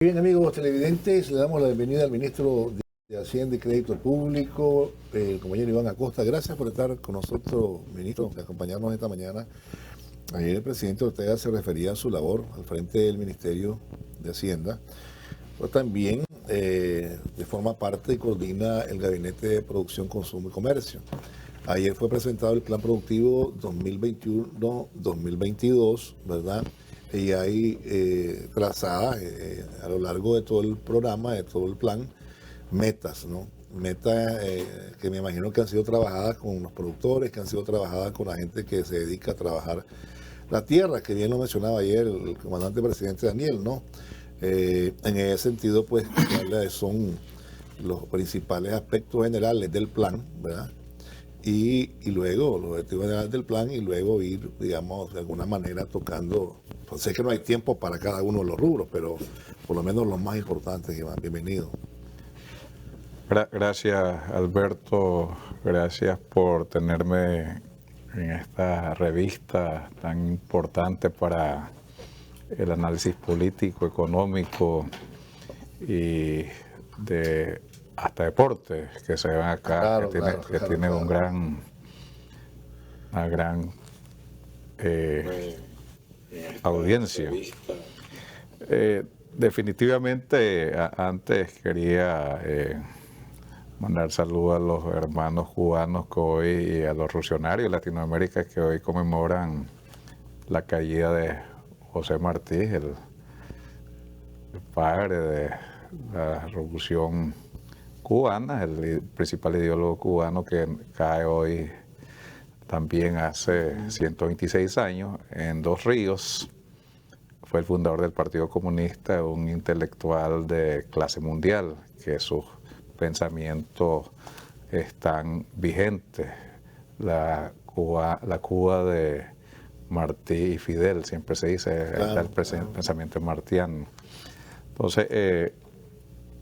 Bien, amigos televidentes, le damos la bienvenida al ministro de Hacienda y Crédito Público, el compañero Iván Acosta. Gracias por estar con nosotros, ministro, de acompañarnos esta mañana. Ayer el presidente Ortega se refería a su labor al frente del Ministerio de Hacienda, pero también de forma parte y coordina el Gabinete de Producción, Consumo y Comercio. Ayer fue presentado el Plan Productivo 2021-2022, ¿verdad? Y hay trazadas a lo largo de todo el programa, de todo el plan, metas, ¿no? Metas que me imagino que han sido trabajadas con los productores, que han sido trabajadas con la gente que se dedica a trabajar la tierra, que bien lo mencionaba ayer el comandante presidente Daniel, ¿no? En ese sentido, pues, son los principales aspectos generales del plan, ¿verdad? Y luego los objetivos generales del plan y luego ir, digamos, de alguna manera tocando. Pues sé que no hay tiempo para cada uno de los rubros, pero por lo menos los más importantes, Iván. Bienvenido. Gracias, Alberto. Gracias por tenerme en esta revista tan importante para el análisis político, económico y de hasta deporte que se ven acá, Claro, que tiene una gran audiencia. Definitivamente, antes quería mandar saludos a los hermanos cubanos que hoy, y a los revolucionarios de Latinoamérica que hoy conmemoran la caída de José Martí, el padre de la revolución cubana, el principal ideólogo cubano que cae hoy también hace 126 años en Dos Ríos. Fue el fundador del Partido Comunista, un intelectual de clase mundial, que sus pensamientos están vigentes. La Cuba de Martí y Fidel, siempre se dice, está el pensamiento martiano. Entonces,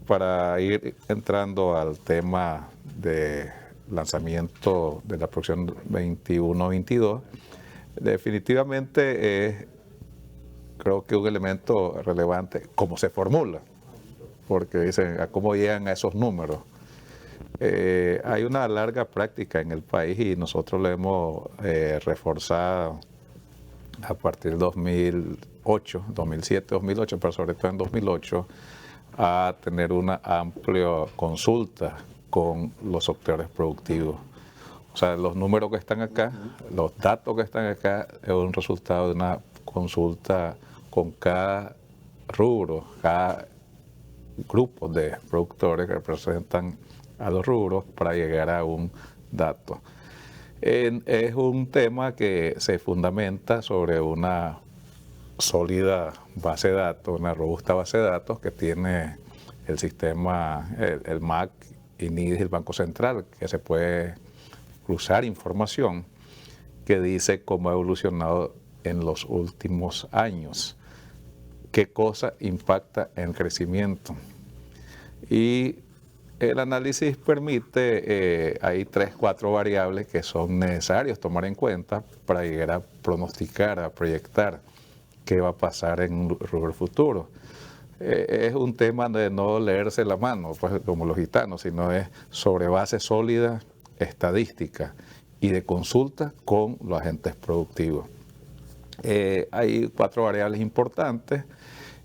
para ir entrando al tema de lanzamiento de la producción 21-22, definitivamente creo que un elemento relevante, cómo se formula, porque dicen, ¿a cómo llegan a esos números? Hay una larga práctica en el país y nosotros lo hemos reforzado a partir del 2008, 2007, 2008, pero sobre todo en 2008, a tener una amplia consulta con los sectores productivos. O sea, los números que están acá, los datos que están acá, es un resultado de una consulta con cada rubro, cada grupo de productores que representan a los rubros para llegar a un dato. Es un tema que se fundamenta sobre una sólida base de datos, una robusta base de datos que tiene el sistema, el MAC, INIDIS y el Banco Central, que se puede cruzar información que dice cómo ha evolucionado en los últimos años, qué cosa impacta en el crecimiento. Y el análisis permite, hay 3, 4 variables que son necesarios tomar en cuenta para llegar a pronosticar, a proyectar qué va a pasar en un rubro futuro. Es un tema de no leerse la mano, pues, como los gitanos, sino es sobre base sólida, estadística y de consulta con los agentes productivos. Hay 4 variables importantes.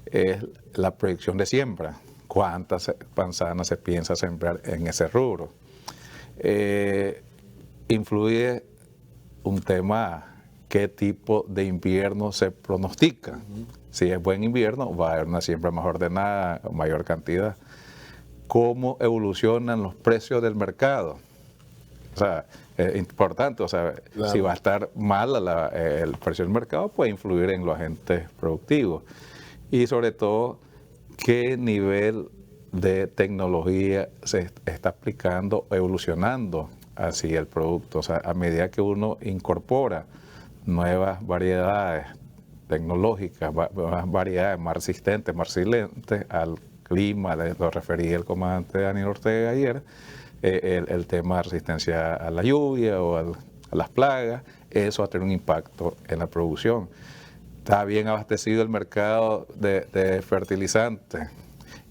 Es la proyección de siembra, cuántas manzanas se piensa sembrar en ese rubro. Influye un tema, qué tipo de invierno se pronostica. Si es buen invierno, va a haber una siembra más ordenada, mayor cantidad. Cómo evolucionan los precios del mercado. O sea, es importante, o sea, claro, si va a estar mal el precio del mercado, puede influir en los agentes productivos. Y sobre todo, qué nivel de tecnología se está aplicando, evolucionando hacia el producto. O sea, a medida que uno incorpora nuevas variedades tecnológicas, variedades más resistentes, más resilientes al clima, lo refería el comandante Daniel Ortega ayer, el tema de resistencia a la lluvia o a las plagas, eso va a tener un impacto en la producción. está bien abastecido el mercado de fertilizantes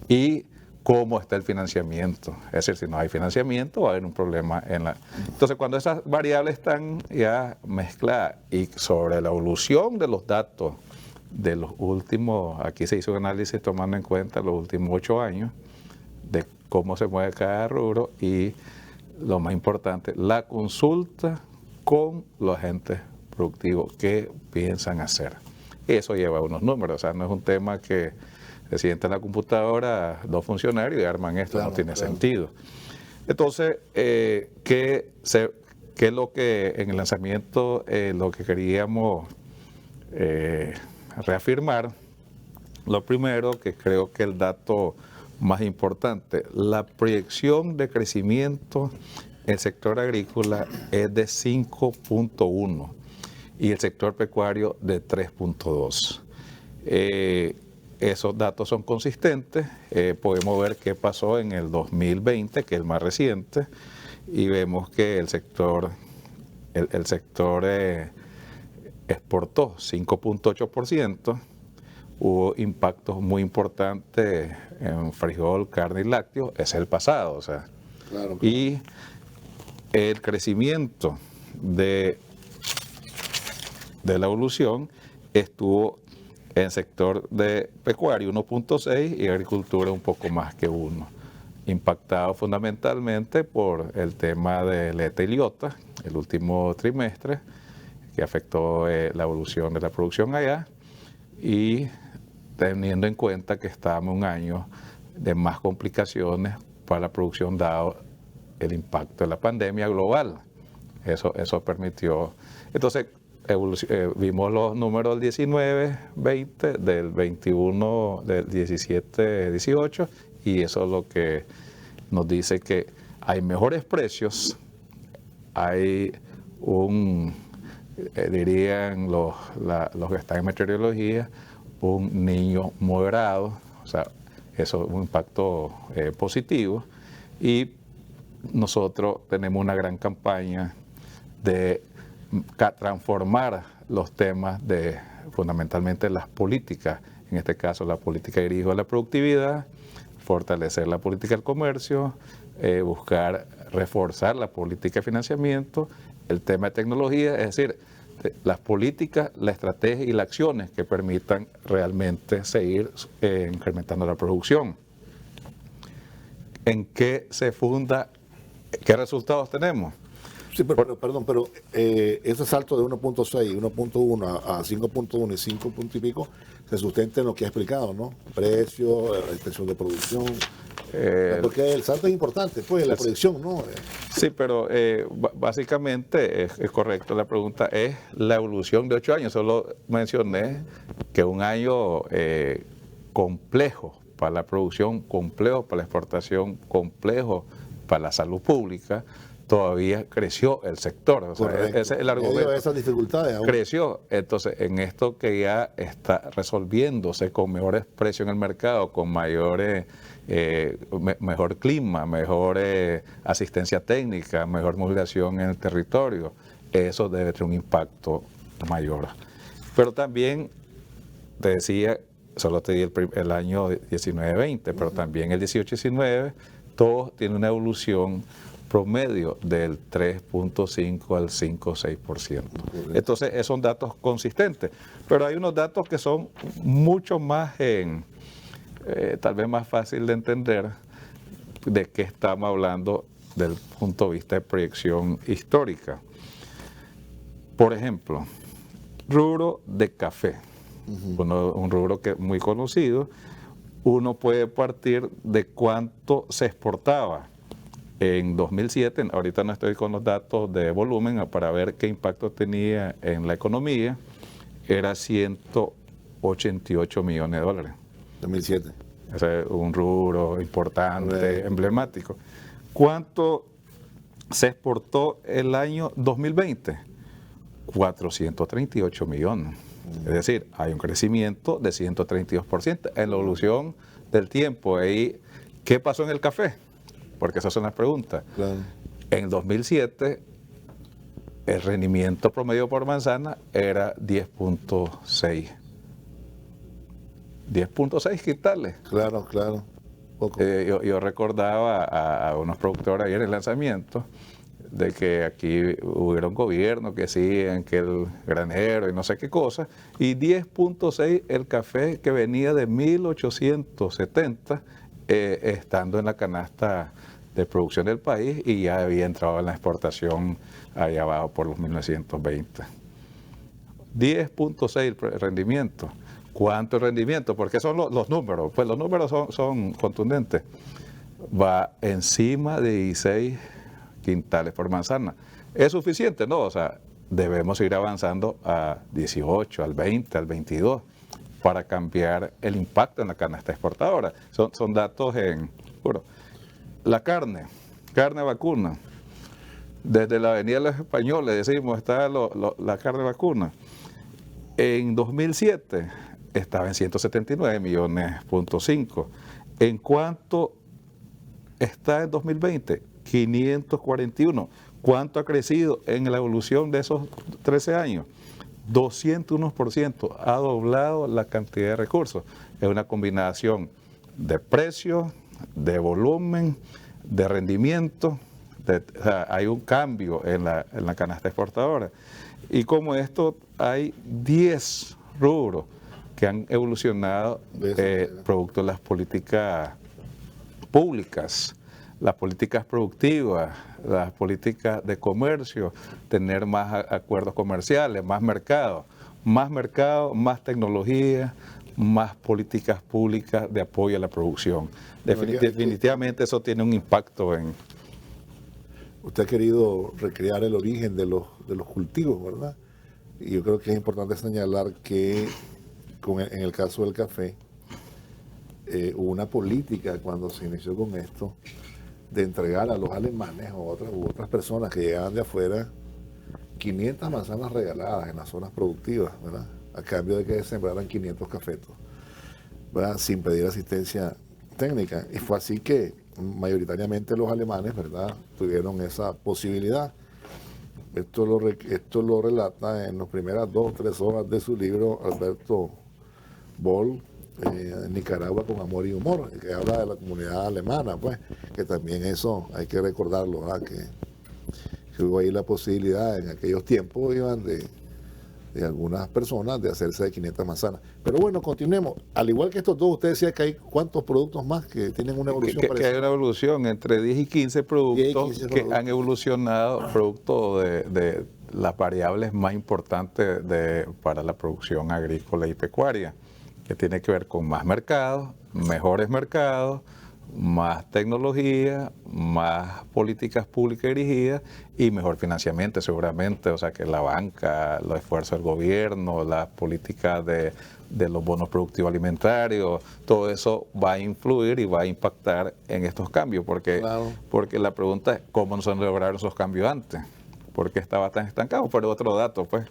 y cómo está el financiamiento. Es decir, si no hay financiamiento va a haber un problema en la... Entonces, cuando esas variables están ya mezcladas y sobre la evolución de los datos de los últimos, aquí se hizo un análisis tomando en cuenta los últimos 8 años de cómo se mueve cada rubro y lo más importante, la consulta con los agentes productivos, qué piensan hacer. Eso lleva unos números, o sea, no es un tema que se sienta en la computadora 2 funcionarios y arman esto, claro, no tiene sentido. Entonces, ¿qué es lo que en el lanzamiento, lo que queríamos reafirmar? Lo primero, que creo que el dato más importante, la proyección de crecimiento en el sector agrícola es de 5.1 y el sector pecuario de 3.2. Esos datos son consistentes, podemos ver qué pasó en el 2020, que es el más reciente, y vemos que el sector exportó 5.8%, hubo impactos muy importantes en frijol, carne y lácteos, es el pasado, o sea, claro. Y el crecimiento de la evolución estuvo en sector de pecuario 1.6 y agricultura un poco más que 1, impactado fundamentalmente por el tema de Leta y Liota, el último trimestre, que afectó la evolución de la producción allá, y teniendo en cuenta que estábamos en un año de más complicaciones para la producción dado el impacto de la pandemia global. Eso permitió. Entonces, vimos los números del 19, 20, del 21, del 17, 18, y eso es lo que nos dice que hay mejores precios, hay dirían los que están en meteorología, un niño moderado, o sea, eso es un impacto positivo, y nosotros tenemos una gran campaña de transformar los temas de fundamentalmente las políticas, en este caso la política dirigida a la productividad, fortalecer la política del comercio, buscar reforzar la política de financiamiento, el tema de tecnología, es decir, las políticas, la estrategia y las acciones que permitan realmente seguir incrementando la producción. ¿En qué se funda? ¿Qué resultados tenemos? Sí, pero ese salto de 1.6, 1.1 a 5.1 y 5 puntos y pico se sustenta en lo que ha explicado, ¿no? Precio, extensión de producción. Porque el salto es importante, pues, la proyección, ¿no? Sí, pero básicamente es correcto. La pregunta es la evolución de 8 años. Solo mencioné que un año complejo para la producción, complejo para la exportación, complejo para la salud pública, todavía creció el sector. O sea, ese es el argumento. Esas dificultades aún. Creció. Entonces, en esto que ya está resolviéndose con mejores precios en el mercado, con mayores, mejor clima, mejor asistencia técnica, mejor movilización en el territorio, eso debe tener un impacto mayor. Pero también, te decía, solo te di el año 19-20, pero también el 18-19, todos tienen una evolución promedio del 3.5 al 5-6%. Entonces, esos son datos consistentes, pero hay unos datos que son mucho más, tal vez más fácil de entender de qué estamos hablando del punto de vista de proyección histórica. Por ejemplo, rubro de café, un rubro que es muy conocido, uno puede partir de cuánto se exportaba en 2007, ahorita no estoy con los datos de volumen para ver qué impacto tenía en la economía, era 188 millones de dólares. 2007. Ese es un rubro importante, emblemático. ¿Cuánto se exportó el año 2020? 438 millones. Es decir, hay un crecimiento de 132% en la evolución del tiempo. ¿Y qué pasó en el café? Porque esas son las preguntas. Claro. En 2007, el rendimiento promedio por manzana era 10.6 10.6 quintales. Claro, claro. Poco. Yo recordaba a unos productores ayer en el lanzamiento de que aquí hubieron gobiernos que decían que el granero y no sé qué cosa, y 10.6 el café que venía de 1870 estando en la canasta de producción del país y ya había entrado en la exportación allá abajo por los 1920. 10.6 el rendimiento. ¿Cuánto el rendimiento? Porque son los números, pues los números son contundentes. Va encima de 16 quintales por manzana. ¿Es suficiente? No, o sea, debemos ir avanzando a 18, al 20, al 22 para cambiar el impacto en la canasta exportadora. Son datos en... Bueno, la carne vacuna. Desde la Avenida de los Españoles, decimos, está la carne vacuna. En 2007 estaba en 179 millones.5. ¿En cuánto está en 2020? 541. ¿Cuánto ha crecido en la evolución de esos 13 años? 201%. Ha doblado la cantidad de recursos. Es una combinación de precio, de volumen, de rendimiento. O sea, hay un cambio en la canasta exportadora. Y como esto, hay 10 rubros que han evolucionado producto de las políticas públicas, las políticas productivas, las políticas de comercio, tener más acuerdos comerciales, más mercado, más tecnología, más políticas públicas de apoyo a la producción. Definitivamente eso tiene un impacto en... Usted ha querido recrear el origen de los cultivos, ¿verdad? Y yo creo que es importante señalar que en el caso del café, hubo una política cuando se inició con esto de entregar a los alemanes u otras personas que llegaban de afuera 500 manzanas regaladas en las zonas productivas, ¿verdad? A cambio de que sembraran 500 cafetos, ¿verdad? Sin pedir asistencia técnica. Y fue así que mayoritariamente los alemanes, ¿verdad?, tuvieron esa posibilidad. Esto lo relata en las primeras 2 o 3 hojas de su libro Alberto Boll, Nicaragua con amor y humor, que habla de la comunidad alemana, pues, que también eso hay que recordarlo, ¿verdad? Que hubo ahí la posibilidad en aquellos tiempos, iban de algunas personas de hacerse de 500 manzanas. Pero bueno, continuemos. Al igual que estos dos, usted decía que hay cuántos productos más que tienen una evolución parecida. Que hay una evolución entre 10 y 15 productos que han evolucionado producto de las variables más importantes para la producción agrícola y pecuaria, que tiene que ver con más mercados, mejores mercados, más tecnología, más políticas públicas dirigidas y mejor financiamiento seguramente, o sea que la banca, los esfuerzos del gobierno, las políticas de los bonos productivos alimentarios, todo eso va a influir y va a impactar en estos cambios, porque la pregunta es cómo no se lograron esos cambios antes, por qué estaba tan estancado. Pero otro dato, pues,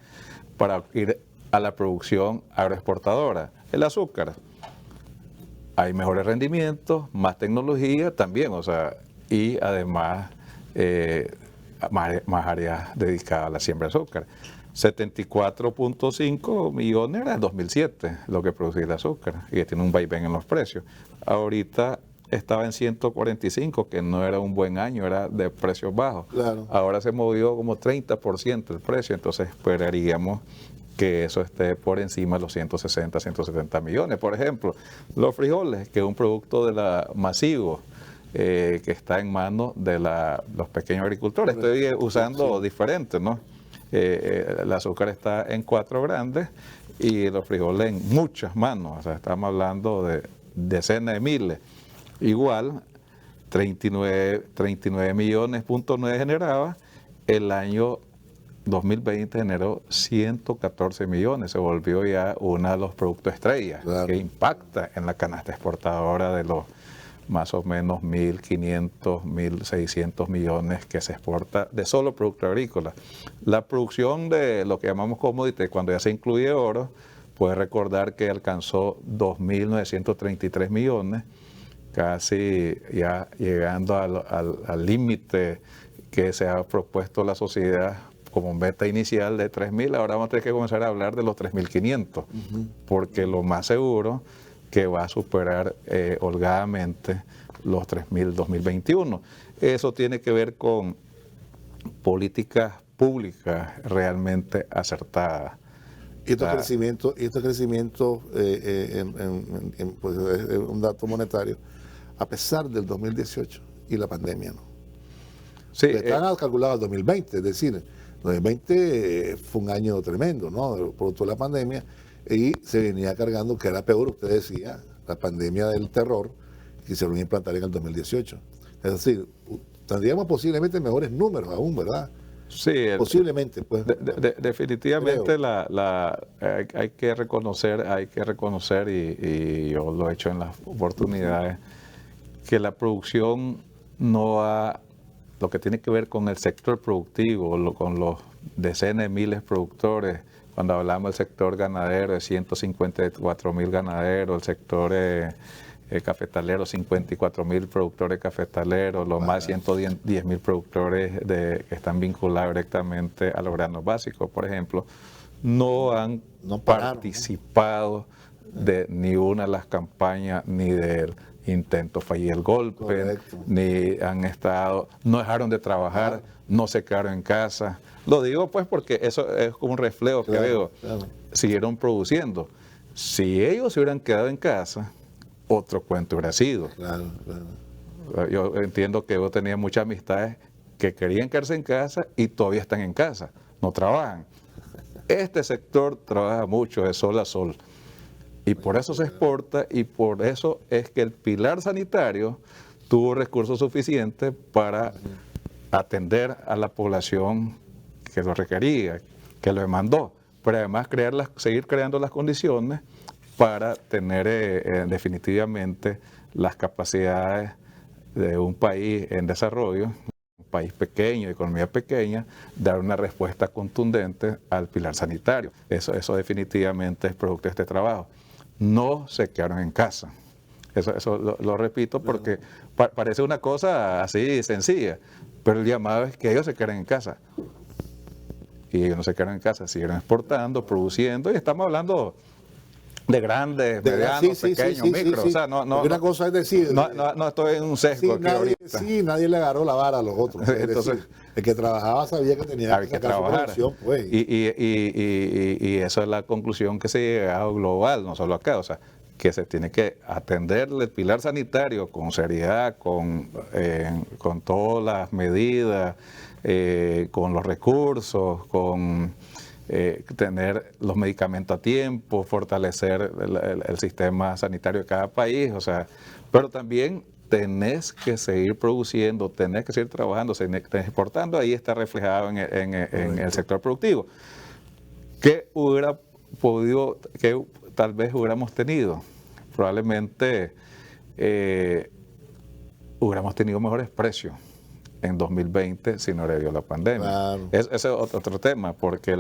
para ir a la producción agroexportadora, el azúcar. Hay mejores rendimientos, más tecnología también, o sea, y además más áreas dedicadas a la siembra de azúcar. 74.5 millones era en 2007 lo que producía el azúcar, y tiene un vaivén en los precios. Ahorita estaba en 145, que no era un buen año, era de precios bajos. Claro. Ahora se movió como 30% el precio, entonces esperaríamos que eso esté por encima de los 160, 170 millones. Por ejemplo, los frijoles, que es un producto de la masivo, que está en manos de los pequeños agricultores. Estoy usando diferentes, ¿no? El azúcar está en 4 grandes y los frijoles en muchas manos. O sea, estamos hablando de decenas de miles. Igual, 39 millones.9 generaba. El año 2020 generó 114 millones, se volvió ya uno de los productos estrellas, claro, que impacta en la canasta exportadora de los más o menos 1.500, 1.600 millones que se exporta de solo producto agrícola. La producción de lo que llamamos commodity, cuando ya se incluye oro, puede recordar que alcanzó 2.933 millones, casi ya llegando al límite que se ha propuesto la sociedad como meta inicial de 3.000, ahora vamos a tener que comenzar a hablar de los 3.500, porque lo más seguro que va a superar holgadamente los 3.000 2021. Eso tiene que ver con políticas públicas realmente acertadas. Y estos crecimientos, pues, es un dato monetario, a pesar del 2018 y la pandemia, ¿no? Sí, Están calculados al 2020, es decir, 2020 fue un año tremendo, ¿no? Producto de la pandemia, y se venía cargando, que era peor, usted decía, la pandemia del terror, que se lo iba a implantar en el 2018. Es decir, tendríamos posiblemente mejores números aún, ¿verdad? sí, Posiblemente, pues. definitivamente Creo. hay que reconocer, y yo lo he hecho en las oportunidades, que la producción no ha, lo que tiene que ver con el sector productivo, con los decenas de miles de productores, cuando hablamos del sector ganadero, de 154.000 ganaderos, el sector cafetalero, 54.000 productores cafetaleros, los más de 110.000 productores que están vinculados directamente a los granos básicos, por ejemplo, no han participado de ni una de las campañas, ni del intento fallir el golpe, Correcto. ni han estado, no dejaron de trabajar, no se quedaron en casa. Lo digo pues porque eso es como un reflejo que veo. Claro. Siguieron produciendo. Si ellos se hubieran quedado en casa, otro cuento hubiera sido. Claro. Yo entiendo que yo tenía muchas amistades que querían quedarse en casa y todavía están en casa, no trabajan. Este sector trabaja mucho de sol a sol y por eso se exporta, y por eso es que el pilar sanitario tuvo recursos suficientes para atender a la población que lo requería, que lo demandó, pero además seguir creando las condiciones para tener definitivamente las capacidades de un país en desarrollo, un país pequeño, economía pequeña, dar una respuesta contundente al pilar sanitario. Eso definitivamente es producto de este trabajo. No se quedaron en casa. Eso lo repito porque parece una cosa así sencilla, pero el llamado es que ellos se queden en casa. Y ellos no se quedaron en casa, siguieron exportando, produciendo, y estamos hablando de grandes, medianos, pequeños, micros. O sea, una cosa es decir, no estoy en un sesgo. Nadie le agarró la vara a los otros. Entonces, decir, el que trabajaba sabía que tenía que trabajar. Pues. Y eso es la conclusión que se ha llegado global, no solo acá. O sea, que se tiene que atender el pilar sanitario con seriedad, con todas las medidas, con los recursos, con tener los medicamentos a tiempo, fortalecer el sistema sanitario de cada país, o sea, pero también tenés que seguir produciendo, tenés que seguir trabajando, tenés que exportando, ahí está reflejado en el sector productivo. ¿Qué hubiera podido, qué tal vez hubiéramos tenido? Probablemente hubiéramos tenido mejores precios en 2020 si no le dio la pandemia. Claro. Ese es otro tema, porque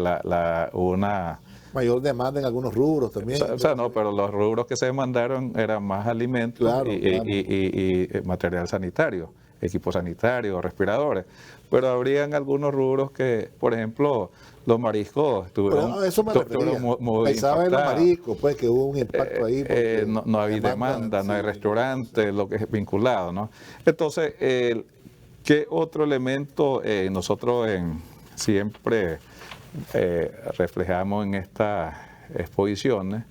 una mayor demanda en algunos rubros también. O sea, no, pero los rubros que se demandaron eran más alimentos, claro, y material sanitario, equipos sanitarios, respiradores. Pero habrían algunos rubros que, por ejemplo, los mariscos estuvieron muy pensaba en los mariscos, pues que hubo un impacto ahí. No hay demanda, no hay restaurantes, lo que es vinculado, ¿no? Entonces, ¿qué otro elemento nosotros siempre reflejamos en estas exposiciones?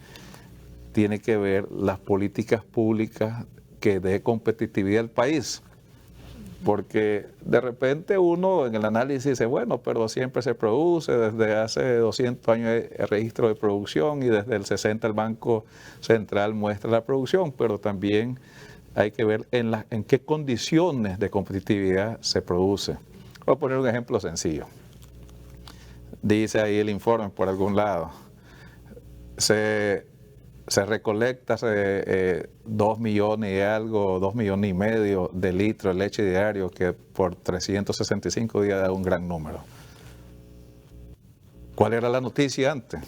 Tiene que ver las políticas públicas que dé competitividad al país. Porque de repente uno en el análisis dice, bueno, pero siempre se produce, desde hace 200 años hay registro de producción y desde el 60 el Banco Central muestra la producción, pero también hay que ver en qué condiciones de competitividad se produce. Voy a poner un ejemplo sencillo. Dice ahí el informe por algún lado, se recolecta 2 millones y algo, 2 millones y medio de litros de leche diario, que por 365 días da un gran número. ¿Cuál era la noticia antes?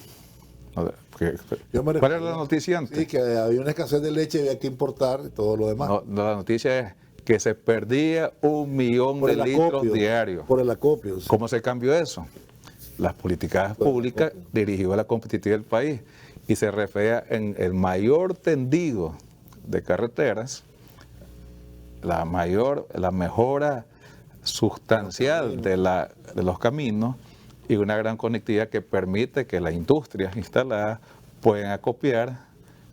¿Cuál era la noticia antes? Sí, que había una escasez de leche y había que importar y todo lo demás. No, la noticia es que se perdía 1 millón de litros diarios. Por el acopio. Sí. ¿Cómo se cambió eso? Las políticas públicas dirigidas a la competitividad del país. y se refleja en el mayor tendido de carreteras, la mejora sustancial de los caminos y una gran conectividad que permite que las industrias instaladas puedan acopiar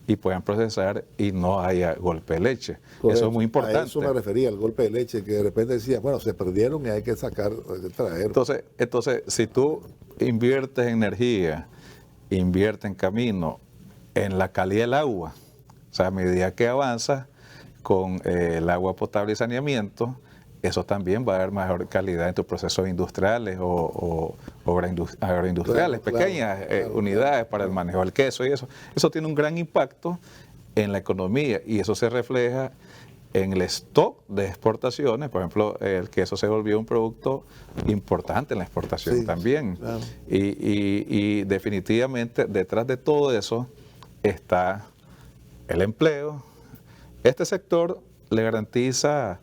y puedan procesar y no haya golpe de leche. Correcto. Eso es muy importante. A eso me refería, al golpe de leche, que de repente decía, bueno, se perdieron y hay que sacar, hay que traer. Entonces, si tú inviertes energía, inviertes en camino, en la calidad del agua, o sea, a medida que avanzas con el agua potable y saneamiento, eso también va a dar mejor calidad en tus procesos industriales o agroindustriales, pequeñas unidades para el manejo del queso y eso. Eso tiene un gran impacto en la economía y eso se refleja en el stock de exportaciones. Por ejemplo, el queso se volvió un producto importante en la exportación también. Claro. Y definitivamente detrás de todo eso está el empleo. Este sector le garantiza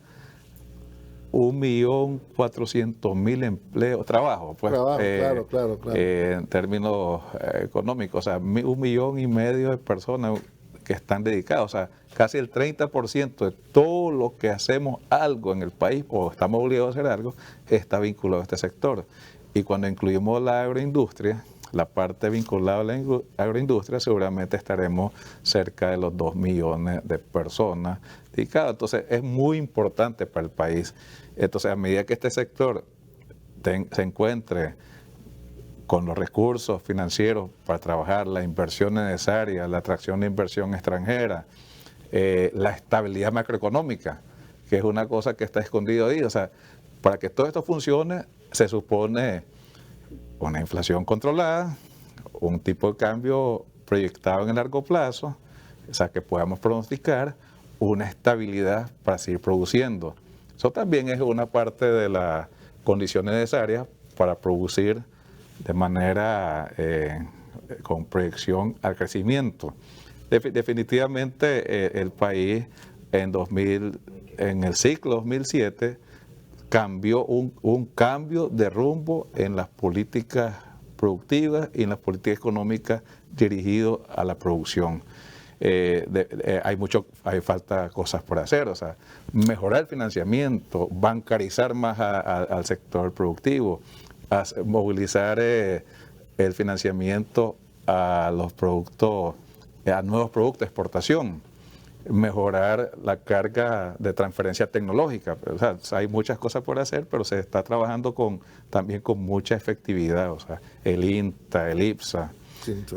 1.400.000 empleos, trabajo, pues, claro. En términos económicos, o sea, 1,5 millones de personas que están dedicadas, o sea, casi el 30% de todo lo que hacemos algo en el país, o estamos obligados a hacer algo, está vinculado a este sector. Y cuando incluimos la agroindustria, la parte vinculada a la agroindustria, seguramente estaremos cerca de los 2 millones de personas dedicadas. Entonces, es muy importante para el país. Entonces, a medida que este sector se encuentre con los recursos financieros para trabajar, la inversión necesaria, la atracción de inversión extranjera, la estabilidad macroeconómica, que es una cosa que está escondida ahí. O sea, para que todo esto funcione, se supone una inflación controlada, un tipo de cambio proyectado en el largo plazo, o sea, que podamos pronosticar una estabilidad para seguir produciendo. Eso también es una parte de las condiciones necesarias para producir de manera con proyección al crecimiento. Definitivamente el país en el ciclo 2007 cambió un cambio de rumbo en las políticas productivas y en las políticas económicas dirigidas a la producción. Hay falta cosas por hacer, o sea, mejorar el financiamiento, bancarizar más al sector productivo, movilizar el financiamiento a los productos, a nuevos productos de exportación, mejorar la carga de transferencia tecnológica. O sea, hay muchas cosas por hacer, pero se está trabajando también con mucha efectividad. O sea, el INTA, el IPSA,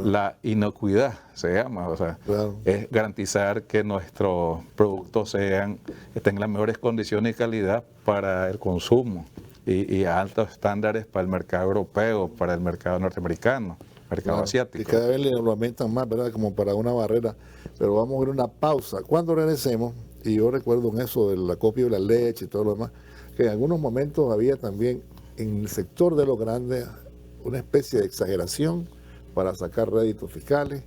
la inocuidad se llama. O sea, es garantizar que nuestros productos estén en las mejores condiciones y calidad para el consumo y a altos estándares para el mercado europeo, para el mercado norteamericano, mercado asiático. Y cada vez lo aumentan más, ¿verdad? Como para una barrera. Pero vamos a ver una pausa. Cuando regresemos, y yo recuerdo en eso del acopio de la leche y todo lo demás, que en algunos momentos había también en el sector de los grandes una especie de exageración para sacar réditos fiscales,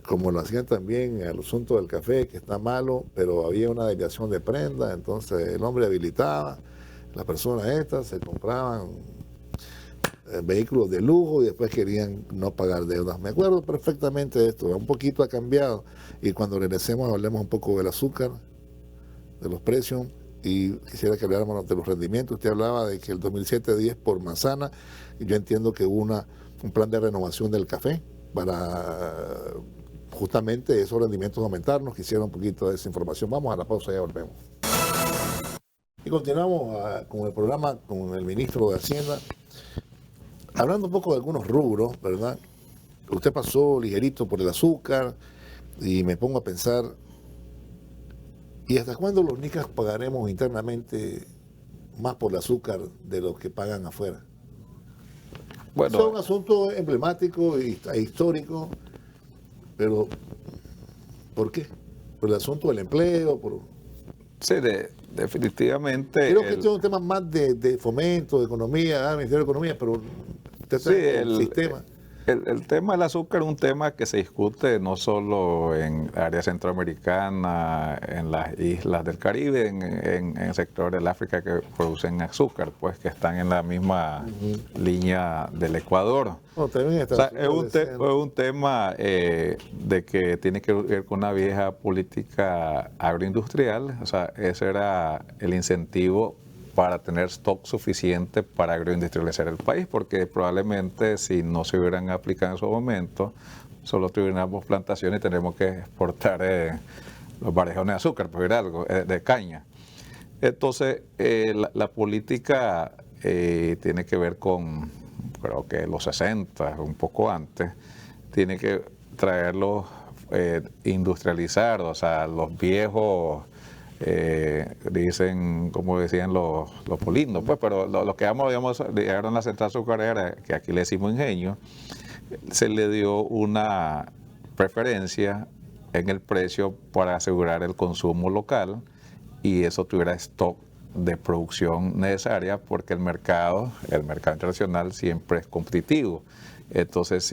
como lo hacían también en el asunto del café, que está malo, pero había una desviación de prenda, entonces el hombre habilitaba, las personas estas se compraban vehículos de lujo y después querían no pagar deudas. Me acuerdo perfectamente de esto, un poquito ha cambiado y cuando regresemos hablemos un poco del azúcar, de los precios y quisiera que habláramos de los rendimientos. Usted hablaba de que el 2007 10 por manzana y yo entiendo que hubo un plan de renovación del café para justamente esos rendimientos aumentarnos. Quisiera un poquito de esa información. Vamos a la pausa y ya volvemos. Y continuamos con el programa con el ministro de Hacienda, hablando un poco de algunos rubros, ¿verdad? Usted pasó ligerito por el azúcar y me pongo a pensar, ¿y hasta cuándo los nicas pagaremos internamente más por el azúcar de lo que pagan afuera? Bueno, es un asunto emblemático e histórico, pero ¿por qué? ¿Por el asunto del empleo? Sí, definitivamente. Creo que esto es un tema más de fomento, de economía, Ministerio de Economía, pero usted sabe el sistema. El tema del azúcar es un tema que se discute no solo en área centroamericana, en las islas del Caribe, en el sector del África que producen azúcar, pues que están en la misma línea del Ecuador. No, también O sea, es un tema de que tiene que ver con una vieja política agroindustrial. O sea, ese era el incentivo para tener stock suficiente para agroindustrializar el país, porque probablemente si no se hubieran aplicado en su momento, solo tuviéramos plantaciones y tendremos que exportar los barrijones de azúcar, por decir algo, de caña. Entonces, la política tiene que ver con, creo que los 60, un poco antes, tiene que traerlos, industrializar, o sea, los viejos, dicen, como decían los polindos, pues, pero lo que llegaron a la central azucarera, que aquí le decimos Ingenio, se le dio una preferencia en el precio para asegurar el consumo local y eso tuviera stock de producción necesaria, porque el mercado internacional siempre es competitivo. Entonces,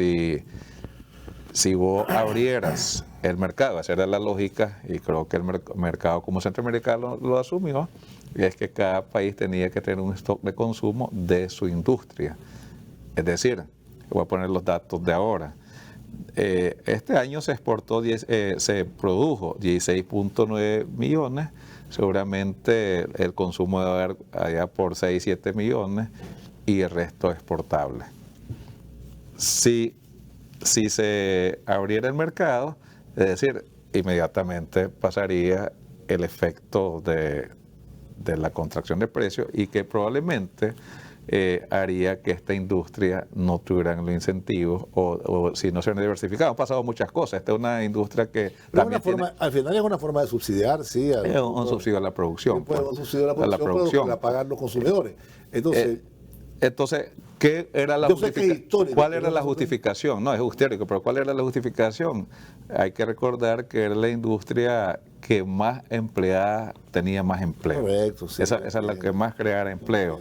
si vos abrieras el mercado, esa era la lógica, y creo que el mercado como centroamericano lo asumió, y es que cada país tenía que tener un stock de consumo de su industria. Es decir, voy a poner los datos de ahora. Este año se produjo 16.9 millones, seguramente el consumo debe haber allá por 6, 7 millones y el resto exportable. Si se abriera el mercado, es decir, inmediatamente pasaría el efecto de la contracción de precios y que probablemente haría que esta industria no tuviera los incentivos o si no se han diversificado. Han pasado muchas cosas. Esta es una industria que también al final es una forma de subsidiar, sí. Es un subsidio a la producción. Pues, un subsidio a la producción, la pagan los consumidores. Entonces, ¿qué era la justificación? ¿Cuál era la justificación? No, es histórico, pero ¿cuál era la justificación? Hay que recordar que era la industria que más empleada tenía más empleo. Correcto, sí. Esa es la que más creara empleo.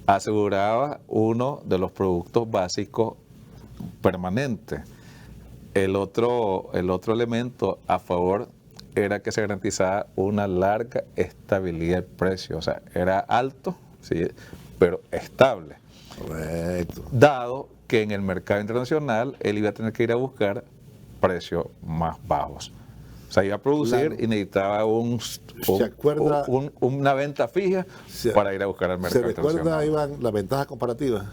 Aseguraba uno de los productos básicos permanentes. El otro elemento a favor era que se garantizaba una larga estabilidad del precio. O sea, era alto, sí, pero estable. Correcto. Dado que en el mercado internacional él iba a tener que ir a buscar precios más bajos. O sea, iba a producir y necesitaba una venta fija para ir a buscar al mercado internacional. ¿Se recuerda, Iván, las ventajas comparativas?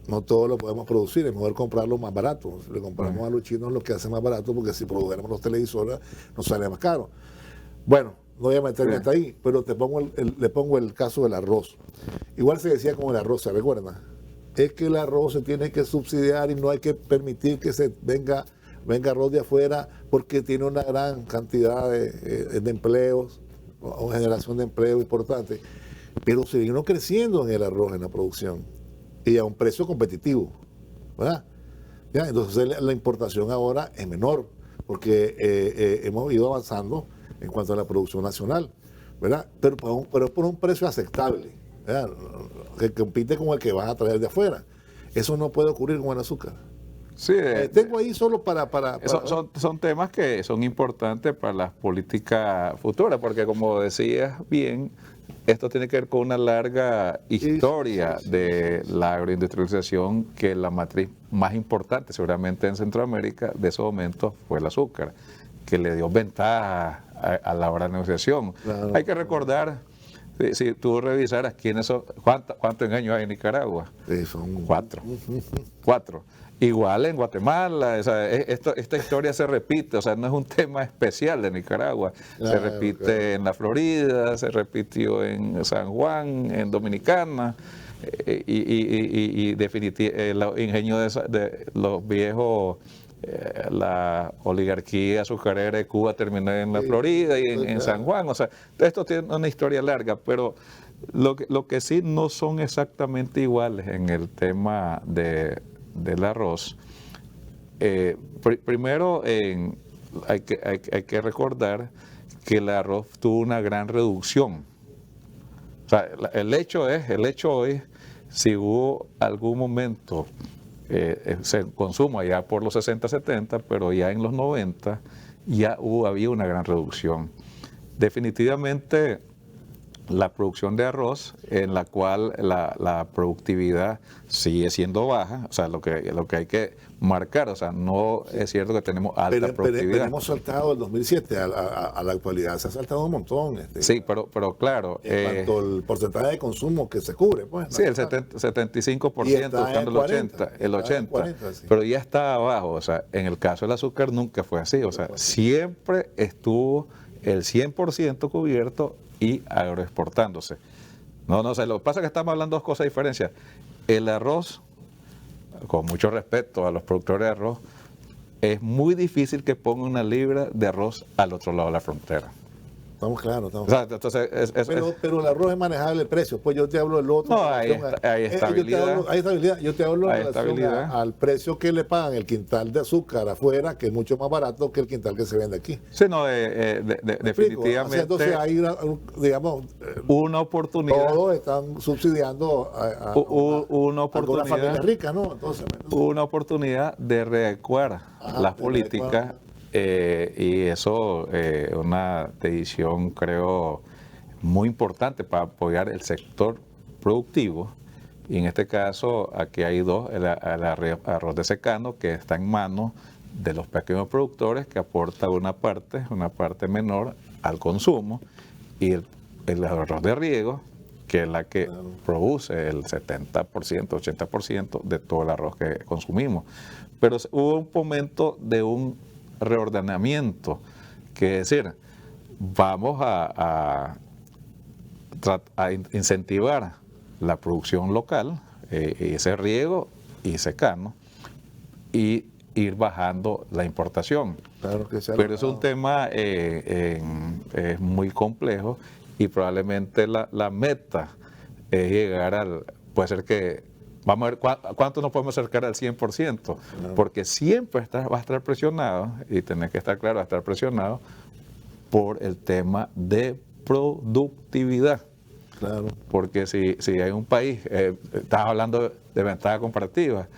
No todo lo podemos producir, es mejor comprarlo más barato. Le compramos a los chinos lo que hacen más barato, porque si produjéramos los televisores nos sale más caro. Bueno, no voy a meterme hasta ahí, pero le pongo el caso del arroz. Igual se decía con el arroz, ¿se recuerda? Es que el arroz se tiene que subsidiar y no hay que permitir que se venga arroz de afuera, porque tiene una gran cantidad de empleos, o generación de empleo importante. Pero se vino creciendo en el arroz, en la producción, y a un precio competitivo, ¿verdad? ¿Ya? Entonces la importación ahora es menor, porque hemos ido avanzando en cuanto a la producción nacional, ¿verdad? Pero por un precio aceptable, ¿verdad? Que compite con el que vas a traer de afuera. Eso no puede ocurrir con el azúcar. Sí, tengo ahí solo para son temas que son importantes para las políticas futuras, porque como decías bien, esto tiene que ver con una larga historia de la agroindustrialización, que la matriz más importante seguramente en Centroamérica de ese momento fue el azúcar, que le dio ventaja a la hora de negociación. Claro. Hay que recordar, si tú revisaras cuántos engaños hay en Nicaragua. Sí, son 4. 4. Igual en Guatemala, o sea, esta historia se repite, o sea, no es un tema especial de Nicaragua, se repite en la Florida, se repitió en San Juan, en Dominicana, y definitivamente los ingenios de los viejos, la oligarquía azucarera de Cuba terminó en la Florida y en San Juan, o sea, esto tiene una historia larga, pero lo que sí no son exactamente iguales en el tema del arroz. Primero, hay que recordar que el arroz tuvo una gran reducción. O sea, el hecho hoy si hubo algún momento, se consumo allá por los 60, 70, pero ya en los 90 ya había una gran reducción. Definitivamente la producción de arroz, en la cual la productividad sigue siendo baja, o sea, lo que hay que marcar, o sea, no es cierto que tenemos alta productividad. Pero hemos saltado del 2007 a la actualidad, se ha saltado un montón. Sí, pero claro. En cuanto al porcentaje de consumo que se cubre, pues. Sí, el 75%, buscando el 80%, el 80%, 40, sí. Pero ya está abajo, o sea, en el caso del azúcar nunca fue así, o sea, siempre estuvo el 100% cubierto y agroexportándose. No sé, lo que pasa es que estamos hablando de dos cosas diferentes. El arroz, con mucho respeto a los productores de arroz, es muy difícil que pongan una libra de arroz al otro lado de la frontera. Estamos claros. O sea, entonces pero el arroz es manejable el precio. Pues yo te hablo del otro. No, hay estabilidad. Hay estabilidad. Yo te hablo en relación al precio que le pagan el quintal de azúcar afuera, que es mucho más barato que el quintal que se vende aquí. Sí, no, definitivamente. Entonces hay, digamos, una oportunidad. Todos están subsidiando una oportunidad. Algunas familias ricas, ¿no? Entonces, una oportunidad de readecuar las políticas. Y eso es una decisión, creo, muy importante para apoyar el sector productivo. Y en este caso, aquí hay dos: el arroz de secano, que está en manos de los pequeños productores, que aporta una parte menor al consumo, y el arroz de riego, que es la que produce el 70%, 80% de todo el arroz que consumimos. Pero hubo un momento de un reordenamiento, que es decir, vamos a incentivar la producción local, ese riego y secano, y ir bajando la importación. Claro que sí. Pero es un tema muy complejo, y probablemente la meta es llegar puede ser que, vamos a ver cuánto nos podemos acercar al 100%, porque siempre va a estar presionado, y tenés que estar claro, va a estar presionado por el tema de productividad. Claro. Porque si hay un país, estás hablando de ventaja comparativa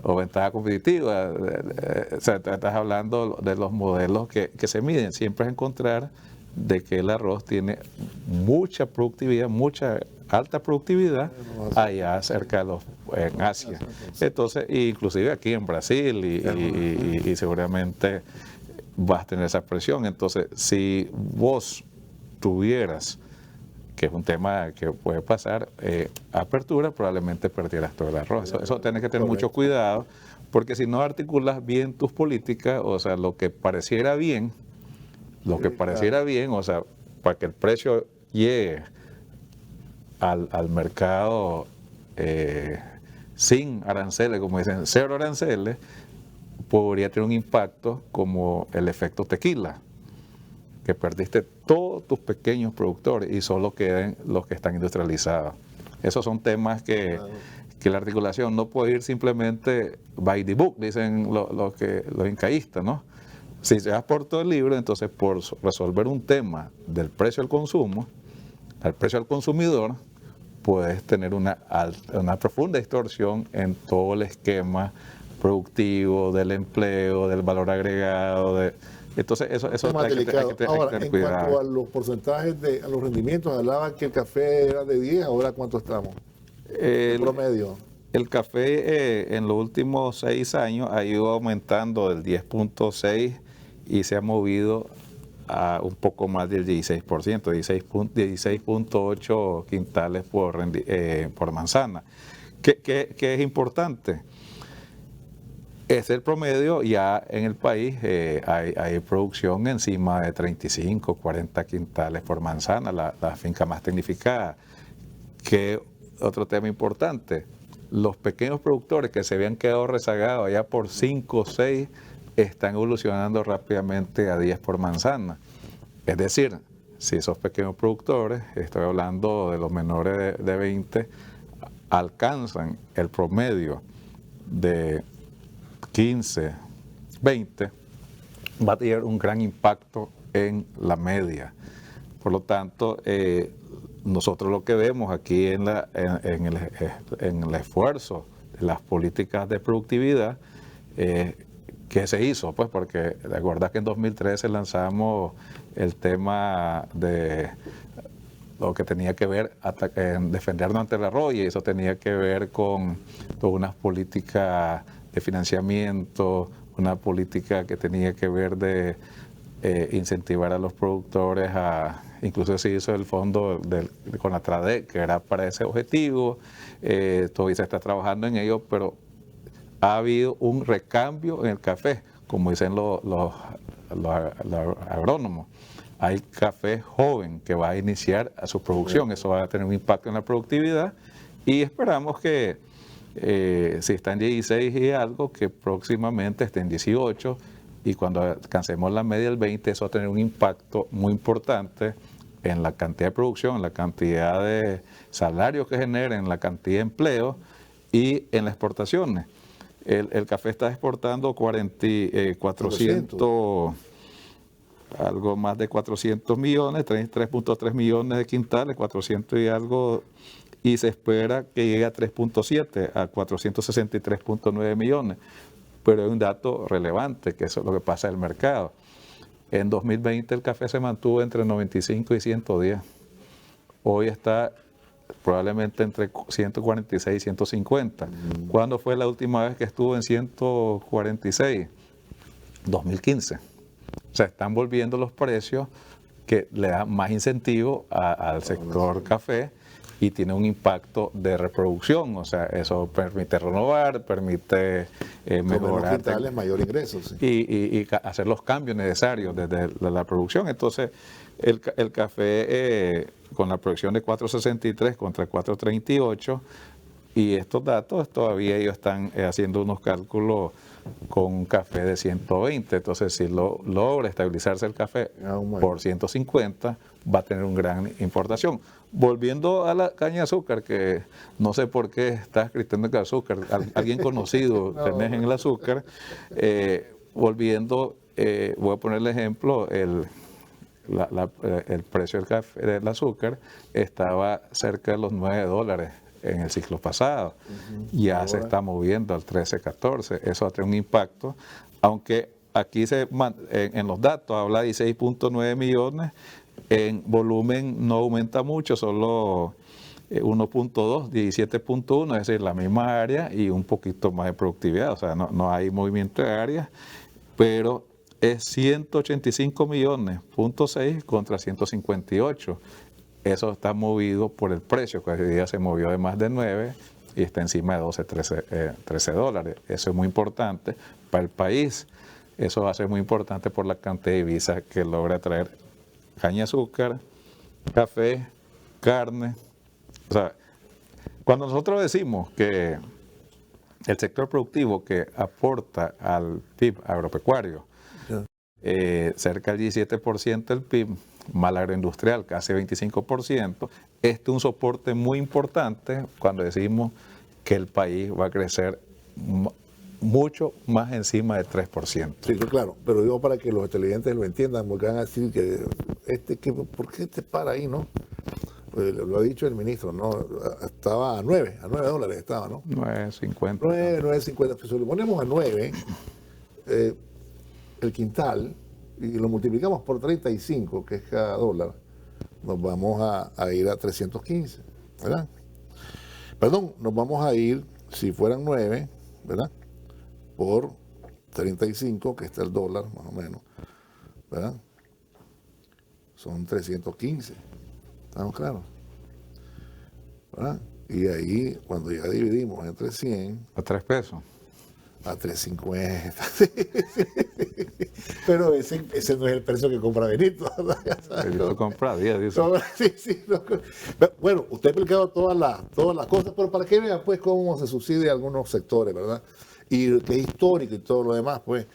o ventaja competitiva, o sea, estás hablando de los modelos que se miden, siempre es encontrar de que el arroz tiene mucha productividad, mucha alta productividad allá cerca de en Asia. Entonces, inclusive aquí en Brasil, y seguramente vas a tener esa presión. Entonces, si vos tuvieras, que es un tema que puede pasar, apertura, probablemente perdieras todo el arroz. Eso tienes que tener mucho cuidado, porque si no articulas bien tus políticas, o sea, lo que pareciera bien, o sea, para que el precio llegue al mercado sin aranceles, como dicen, cero aranceles, podría tener un impacto como el efecto tequila, que perdiste todos tus pequeños productores y solo queden los que están industrializados. Esos son temas que la articulación no puede ir simplemente by the book, dicen los incaístas, ¿no? Si se vas por todo el libro, entonces por resolver un tema del precio al consumo, al precio al consumidor, puedes tener una profunda distorsión en todo el esquema productivo, del empleo, del valor agregado. Entonces eso hay que tener cuidado. En cuanto a los porcentajes, a los rendimientos, hablaba que el café era de 10, ahora ¿cuánto estamos? El promedio. El café en los últimos 6 años ha ido aumentando del 10.6 y se ha movido a un poco más del 16%, 16.8 quintales por manzana. ¿Qué es importante? Es el promedio. Ya en el país hay producción encima de 35, 40 quintales por manzana, la finca más tecnificada. ¿Qué otro tema importante? Los pequeños productores que se habían quedado rezagados allá por 5 o 6 están evolucionando rápidamente a 10 por manzana. Es decir, si esos pequeños productores, estoy hablando de los menores de 20, alcanzan el promedio de 15, 20, va a tener un gran impacto en la media. Por lo tanto, nosotros lo que vemos aquí en el esfuerzo de las políticas de productividad, ¿qué se hizo? Pues porque recuerda que en 2013 lanzamos el tema de lo que tenía que ver en defendernos ante la roya, y eso tenía que ver con todas unas políticas de financiamiento, una política que tenía que ver de incentivar a los productores incluso se hizo el fondo con la TRADE, que era para ese objetivo. Todavía se está trabajando en ello, pero ha habido un recambio en el café, como dicen los agrónomos. Hay café joven que va a iniciar a su producción, eso va a tener un impacto en la productividad, y esperamos que si está en 16 y algo, que próximamente esté en 18, y cuando alcancemos la media del 20, eso va a tener un impacto muy importante en la cantidad de producción, en la cantidad de salarios que genera, en la cantidad de empleos y en las exportaciones. El café está exportando 400, algo más de 400 millones, 3.3 millones de quintales, 400 y algo, y se espera que llegue a 3.7, a 463.9 millones. Pero hay un dato relevante, que eso es lo que pasa en el mercado. En 2020 el café se mantuvo entre 95 y 110. Hoy está probablemente entre 146 y 150. ¿Cuándo fue la última vez que estuvo en 146? 2015. O sea, están volviendo los precios que le dan más incentivo al sector café, y tiene un impacto de reproducción, o sea, eso permite renovar, permite mejorar. Quintales, mayor ingreso. Sí. Y hacer los cambios necesarios desde la producción. Entonces, el café con la producción de 4.63 contra 4.38, y estos datos todavía ellos están haciendo unos cálculos con un café de 120. Entonces, si logra estabilizarse el café por 150, va a tener una gran importación. Volviendo a la caña de azúcar, que no sé por qué estás criticando el azúcar, alguien conocido tenés en el azúcar. Volviendo, voy a poner el ejemplo, el precio del café, del azúcar, estaba cerca de los $9 en el ciclo pasado. Ya se está moviendo al 13, 14. Eso va a tener un impacto, aunque aquí en los datos habla de 16.9 millones, en volumen no aumenta mucho, solo 1.2, 17.1, es decir, la misma área y un poquito más de productividad, o sea, no hay movimiento de área, pero es 185 millones, .6 contra 158. Eso está movido por el precio, que hoy día se movió de más de 9 y está encima de 12, 13 dólares. Eso es muy importante para el país. Eso va a ser muy importante por la cantidad de divisas que logra traer caña de azúcar, café, carne. O sea, cuando nosotros decimos que el sector productivo que aporta al PIB agropecuario, cerca del 17% del PIB, más la agroindustrial, casi 25%, este es un soporte muy importante cuando decimos que el país va a crecer mucho más encima del 3%. Sí, claro, pero digo para que los televidentes lo entiendan, porque van a decir que ¿por qué te para ahí, no? Pues lo ha dicho el ministro, ¿no? Estaba a 9 dólares estaba, ¿no? 9.50. 9.50. Pues si lo ponemos a 9, el quintal, y lo multiplicamos por 35, que es cada dólar, nos vamos a ir a 315, ¿verdad? Perdón, nos vamos a ir, si fueran 9, ¿verdad? Por 35, que está el dólar, más o menos, ¿verdad? Son 315. ¿Estamos claros? ¿Verdad? Y ahí, cuando ya dividimos entre 100... A 3 pesos. A 3.50. Sí. Pero ese no es el precio que compra Benito. Benito compra 10, dice. Sí. Bueno, usted ha explicado todas las cosas, pero para que vean pues cómo se subsidia algunos sectores, ¿verdad? Y que es histórico y todo lo demás, pues,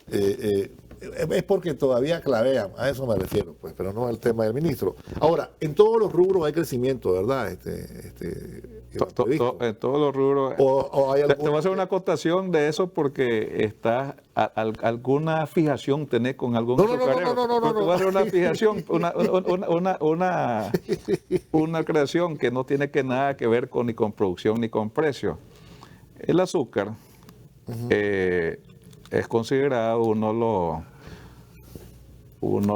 es porque todavía clavean, a eso me refiero, pues, pero no al tema del ministro. Ahora, en todos los rubros hay crecimiento, ¿verdad? no es previsto. En todos los rubros. O hay Te voy a hacer una acotación de eso porque está alguna fijación tenés con algún azucarero. No. Te voy a hacer una fijación, una creación que no tiene nada que ver ni con producción ni con precio. El azúcar es considerado uno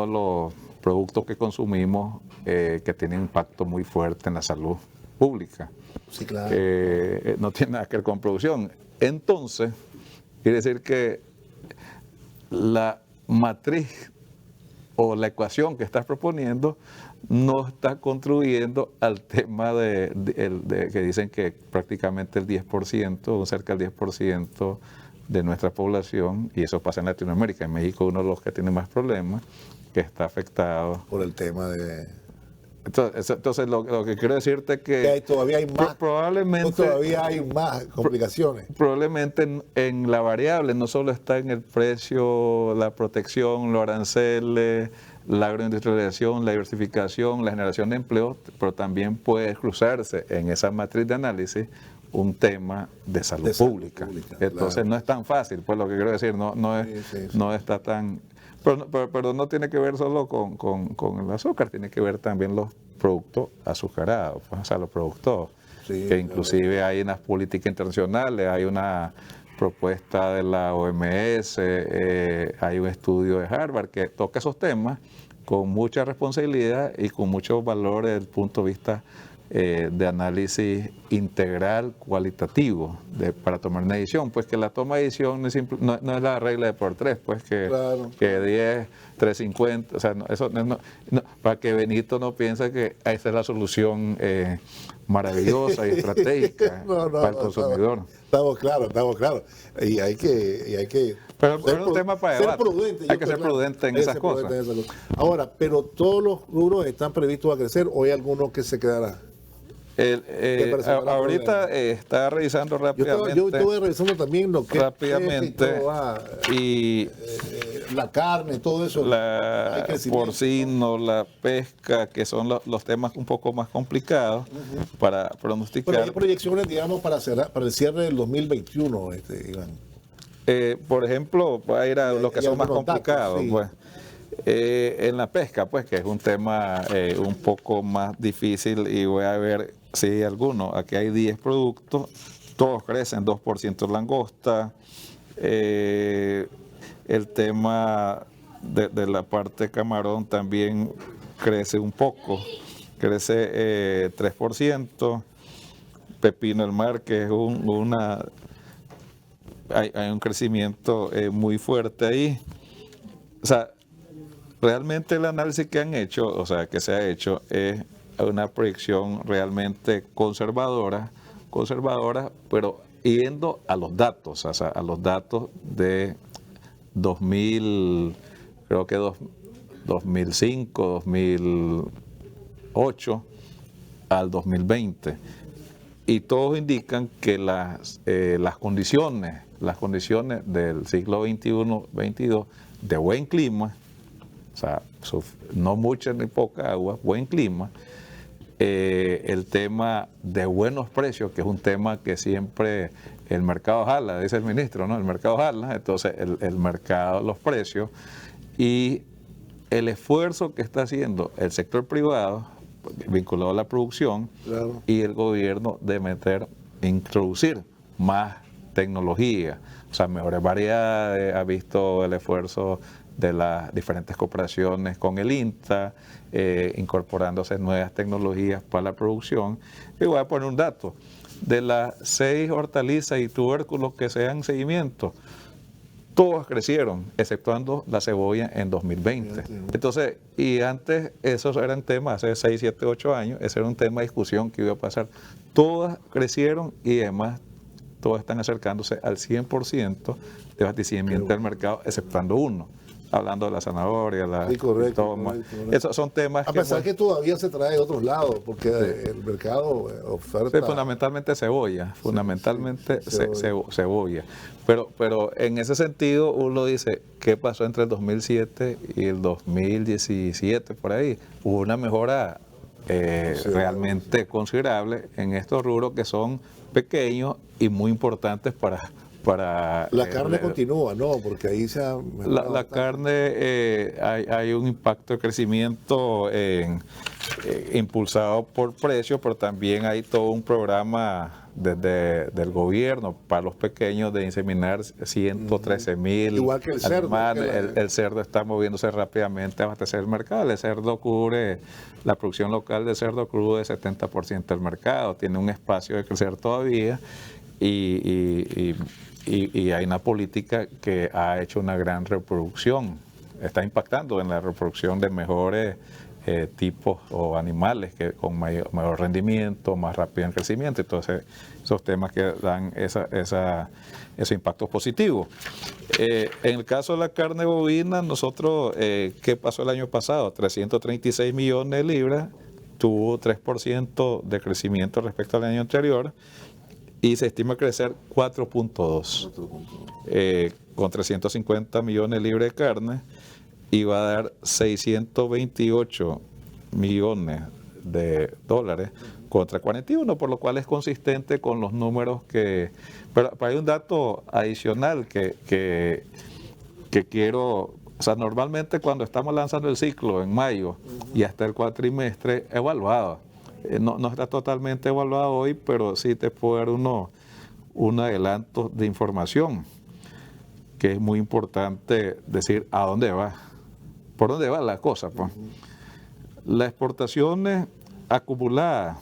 de los productos que consumimos que tiene un impacto muy fuerte en la salud pública. Sí, claro. No tiene nada que ver con producción. Entonces, quiere decir que la matriz o la ecuación que estás proponiendo no está contribuyendo al tema que dicen que prácticamente el 10%, o cerca del 10% de nuestra población, y eso pasa en Latinoamérica, en México uno de los que tiene más problemas, que está afectado. Por el tema de... Entonces lo que quiero decirte es que todavía hay más, probablemente todavía hay más complicaciones. Probablemente en la variable no solo está en el precio, la protección, los aranceles, la agroindustrialización, la diversificación, la generación de empleo, pero también puede cruzarse en esa matriz de análisis un tema de salud pública. Entonces claro, no es tan fácil, pues lo que quiero decir, no está tan... Pero no tiene que ver solo con el azúcar, tiene que ver también los productos azucarados, pues, o sea, los productos, que inclusive hay unas políticas internacionales, hay una propuesta de la OMS, hay un estudio de Harvard que toca esos temas con mucha responsabilidad y con mucho valor desde el punto de vista de análisis integral, cualitativo, para tomar una decisión. Pues que la toma de decisión no es la regla de por tres, pues que 10, 350, o sea, para que Benito no piense que esa es la solución maravillosa y estratégica para el consumidor. Estamos claros. Y hay que pero es un tema para debate. Hay que ser prudente en esas cosas. Ahora, pero todos los rubros están previstos a crecer, o hay algunos que se quedarán. Ahorita está revisando rápidamente. Yo estuve revisando también lo que rápidamente y la carne, todo eso. La porcino, la pesca, que son los temas un poco más complicados para pronosticar. Pero hay proyecciones, digamos, para el cierre del 2021, Iván. Por ejemplo, va a ir a los que son más complicados. Pues. En la pesca, pues, que es un tema un poco más difícil, y voy a ver si hay alguno. Aquí hay 10 productos, todos crecen, 2% langosta. El tema de la parte camarón también crece un poco, crece 3%. Pepino del mar, que es hay un crecimiento muy fuerte ahí. O sea, realmente el análisis que han hecho, o sea, que se ha hecho, es una proyección realmente conservadora, pero yendo a los datos, o sea, a los datos de 2000, creo que 2005, 2008 al 2020. Y todos indican que las condiciones del siglo XXI-XXII de buen clima, o sea, no mucha ni poca agua, buen clima, el tema de buenos precios, que es un tema que siempre el mercado jala, dice el ministro, ¿no? El mercado jala, entonces el mercado, los precios, y el esfuerzo que está haciendo el sector privado, vinculado a la producción, claro, y el gobierno de introducir más tecnología, o sea, mejores variedades. Ha visto el esfuerzo de las diferentes cooperaciones con el INTA, incorporándose nuevas tecnologías para la producción. Y voy a poner un dato: de las 6 hortalizas y tubérculos que se dan seguimiento, todos crecieron, exceptuando la cebolla en 2020. Entonces, y antes esos eran temas, hace 6, 7, 8 años, ese era un tema de discusión que iba a pasar. Todas crecieron y además todas están acercándose al 100% de abastecimiento del mercado, exceptuando uno. Hablando de la zanahoria, sí, correcto. Esos son temas a pesar que todavía se trae de otros lados, porque el mercado oferta... Sí, fundamentalmente cebolla, cebolla. Pero en ese sentido uno dice, ¿qué pasó entre el 2007 y el 2017 por ahí? Hubo una mejora realmente considerable en estos rubros que son pequeños y muy importantes para la carne continúa, ¿no? Porque ahí se ha la carne, hay un impacto de crecimiento impulsado por precios, pero también hay todo un programa del gobierno para los pequeños de inseminar 113,000 igual que el cerdo. El cerdo está moviéndose rápidamente a abastecer el mercado. El cerdo cubre, la producción local de cerdo crudo es 70% del mercado, tiene un espacio de crecer todavía y hay una política que ha hecho una gran reproducción, está impactando en la reproducción de mejores tipos o animales que con mayor rendimiento, más rápido en crecimiento. Entonces, esos temas que dan esos impactos positivos. En el caso de la carne bovina, nosotros, ¿qué pasó el año pasado? 336 millones de libras, tuvo 3% de crecimiento respecto al año anterior, y se estima crecer 4.2, con 350 millones de libras de carne, y va a dar 628 millones de dólares contra 41, por lo cual es consistente con los números que... Pero hay un dato adicional que quiero... O sea, normalmente cuando estamos lanzando el ciclo en mayo y hasta el cuatrimestre evaluado, no está totalmente evaluado hoy, pero sí te puedo dar un adelanto de información, que es muy importante decir a dónde va, por dónde va la cosa. Pues. Las exportaciones acumuladas,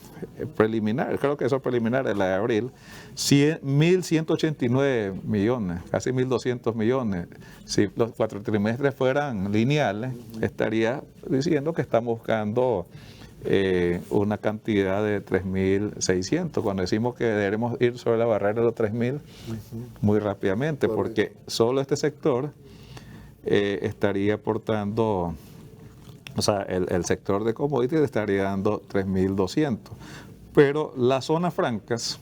preliminares, creo que eso es preliminar, la de abril, 1.189 millones, casi 1.200 millones. Si los 4 trimestres fueran lineales, estaría diciendo que estamos buscando una cantidad de 3.600, cuando decimos que debemos ir sobre la barrera de los 3.000 muy rápidamente, porque solo este sector estaría aportando, o sea, el sector de commodities estaría dando 3.200, pero las zonas francas,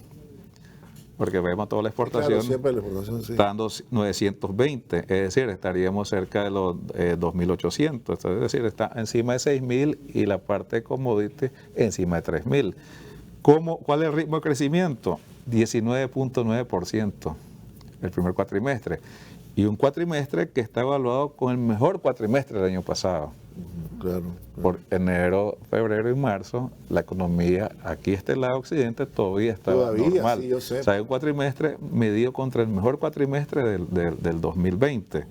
porque vemos toda la exportación, está dando 920, es decir, estaríamos cerca de los 2.800, es decir, está encima de 6.000 y la parte de commodity encima de 3.000. ¿Cuál es el ritmo de crecimiento? 19.9% el primer cuatrimestre, y un cuatrimestre que está evaluado con el mejor cuatrimestre del año pasado. Claro. Por enero, febrero y marzo, la economía aquí este lado occidente todavía estaba normal. Sí, yo sé. O sea, hay un cuatrimestre medido contra el mejor cuatrimestre del 2020.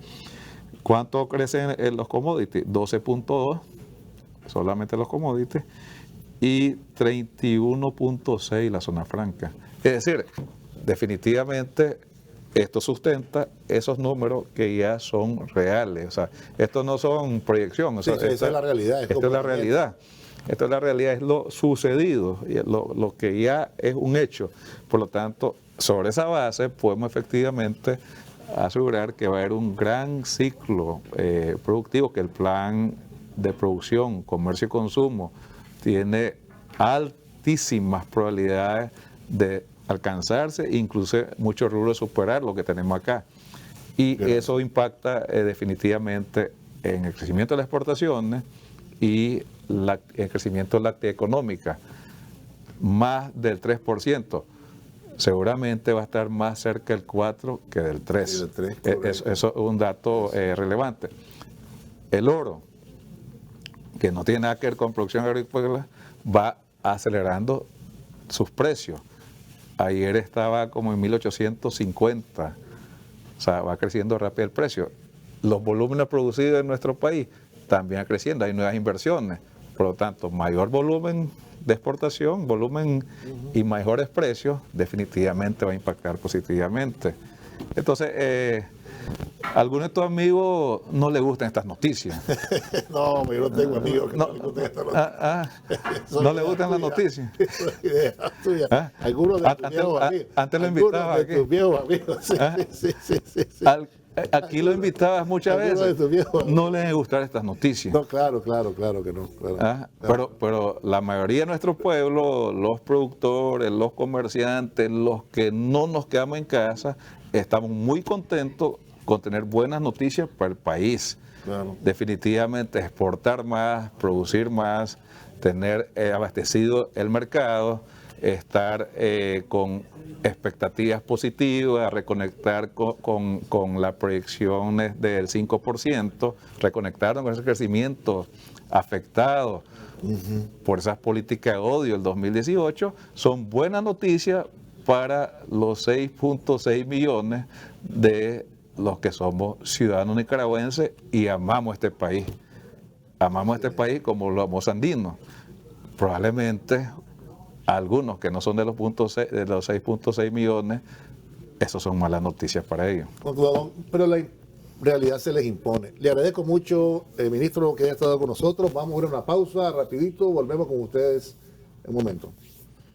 ¿Cuánto crecen en los commodities? 12.2, solamente los commodities, y 31.6 la zona franca. Es decir, definitivamente esto sustenta esos números que ya son reales. O sea, estos no son proyección. O sea, esa es la realidad. Esto es la realidad. Esto es la realidad, es lo sucedido, lo que ya es un hecho. Por lo tanto, sobre esa base podemos efectivamente asegurar que va a haber un gran ciclo productivo, que el plan de producción, comercio y consumo tiene altísimas probabilidades de alcanzarse, incluso muchos rubros superar lo que tenemos acá. Y eso impacta definitivamente en el crecimiento de las exportaciones y el crecimiento de la actividad económica, más del 3%. Seguramente va a estar más cerca del 4 que del 3. Sí, eso es un dato relevante. El oro, que no tiene nada que ver con producción agrícola, va acelerando sus precios. Ayer estaba como en 1.850, o sea, va creciendo rápido el precio. Los volúmenes producidos en nuestro país también van creciendo, hay nuevas inversiones, por lo tanto, mayor volumen de exportación, volumen y mejores precios, definitivamente va a impactar positivamente. Entonces, a algunos de tus amigos no les gustan estas noticias. No, yo no tengo amigos que no les gustan estas noticias. ¿No les gustan las noticias? Algunos de tus viejos amigos. Antes lo invitabas aquí. Tus viejos amigos. Sí. Aquí lo invitabas muchas veces. No les gustan estas noticias. No, claro que no. Claro. Pero la mayoría de nuestro pueblo, los productores, los comerciantes, los que no nos quedamos en casa, estamos muy contentos con tener buenas noticias para el país. Claro. Definitivamente exportar más, producir más, tener abastecido el mercado, estar con expectativas positivas, reconectar con la proyección del 5%, reconectar con ese crecimiento afectado por esas políticas de odio del 2018, son buenas noticias para los 6.6 millones de los que somos ciudadanos nicaragüenses y amamos este país. Amamos este país como los andinos. Probablemente algunos que no son de los 6.6 millones, esos son malas noticias para ellos. Pero la realidad se les impone. Le agradezco mucho, ministro, que haya estado con nosotros. Vamos a ir a una pausa rapidito, volvemos con ustedes en un momento.